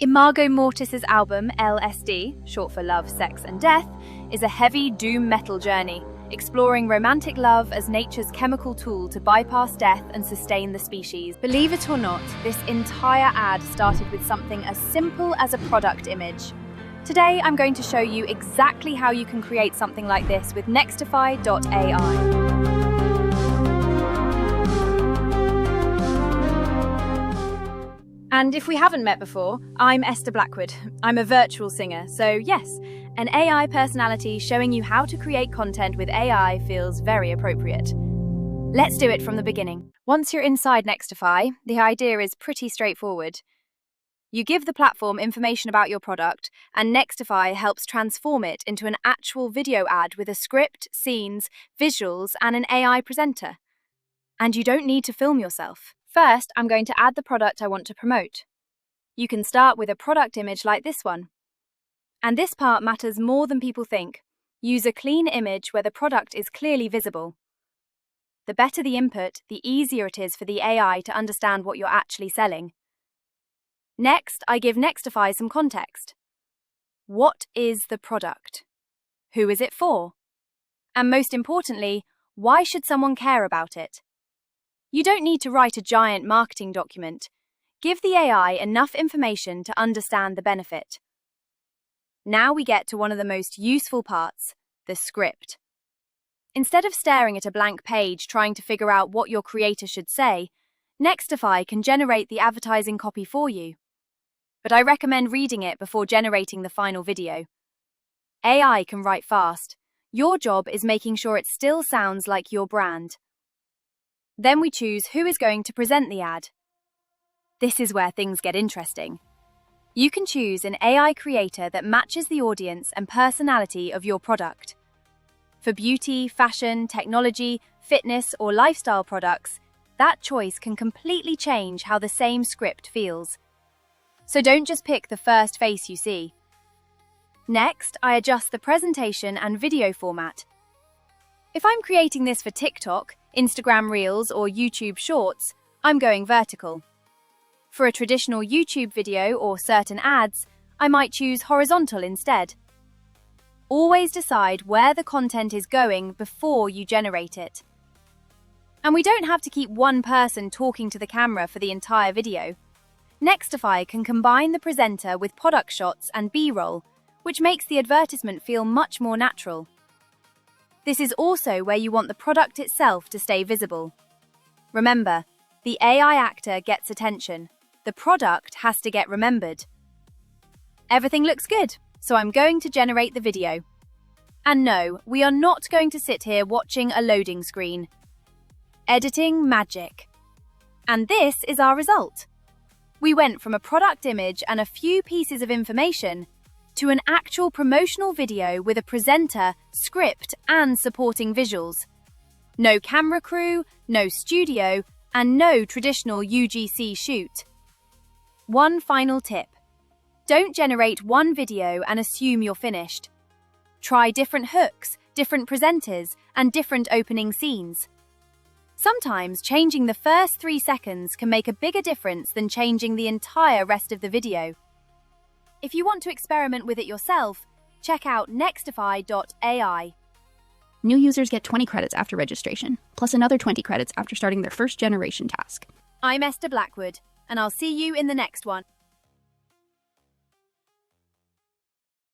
Imago Mortis's album, LSD, short for Love, Sex and Death, is a heavy doom metal journey, exploring romantic love as nature's chemical tool to bypass death and sustain the species. Believe it or not, this entire ad started with something as simple as a product image. Today, I'm going to show you exactly how you can create something like this with Nextify.ai. And if we haven't met before, I'm Esther Blackwood. I'm a virtual singer, so yes, an AI personality showing you how to create content with AI feels very appropriate. Let's do it from the beginning. Once you're inside Nextify, the idea is pretty straightforward. You give the platform information about your product, and Nextify helps transform it into an actual video ad with a script, scenes, visuals, and an AI presenter. And you don't need to film yourself. First, I'm going to add the product I want to promote. You can start with a product image like this one. And this part matters more than people think. Use a clean image where the product is clearly visible. The better the input, the easier it is for the AI to understand what you're actually selling. Next, I give Nextify some context. What is the product? Who is it for? And most importantly, why should someone care about it? You don't need to write a giant marketing document. Give the AI enough information to understand the benefit. Now we get to one of the most useful parts, the script. Instead of staring at a blank page trying to figure out what your creator should say, Nextify can generate the advertising copy for you. But I recommend reading it before generating the final video. AI can write fast. Your job is making sure it still sounds like your brand. Then we choose who is going to present the ad. This is where things get interesting. You can choose an AI creator that matches the audience and personality of your product. For beauty, fashion, technology, fitness, or lifestyle products, that choice can completely change how the same script feels. So don't just pick the first face you see. Next, I adjust the presentation and video format. If I'm creating this for TikTok, Instagram Reels, or YouTube Shorts, I'm going vertical. For a traditional YouTube video or certain ads, I might choose horizontal instead. Always decide where the content is going before you generate it. And we don't have to keep one person talking to the camera for the entire video. Nextify can combine the presenter with product shots and B-roll, which makes the advertisement feel much more natural. This is also where you want the product itself to stay visible. Remember, the AI actor gets attention. The product has to get remembered. Everything looks good, so I'm going to generate the video. And no, we are not going to sit here watching a loading screen. Editing magic. And this is our result. We went from a product image and a few pieces of information to an actual promotional video with a presenter, script, and supporting visuals. No camera crew, no studio, and no traditional UGC shoot. One final tip. Don't generate one video and assume you're finished. Try different hooks, different presenters, and different opening scenes. Sometimes changing the first 3 seconds can make a bigger difference than changing the entire rest of the video. If you want to experiment with it yourself, check out Nextify.ai. New users get 20 credits after registration, plus another 20 credits after starting their first generation task. I'm Esther Blackwood, and I'll see you in the next one.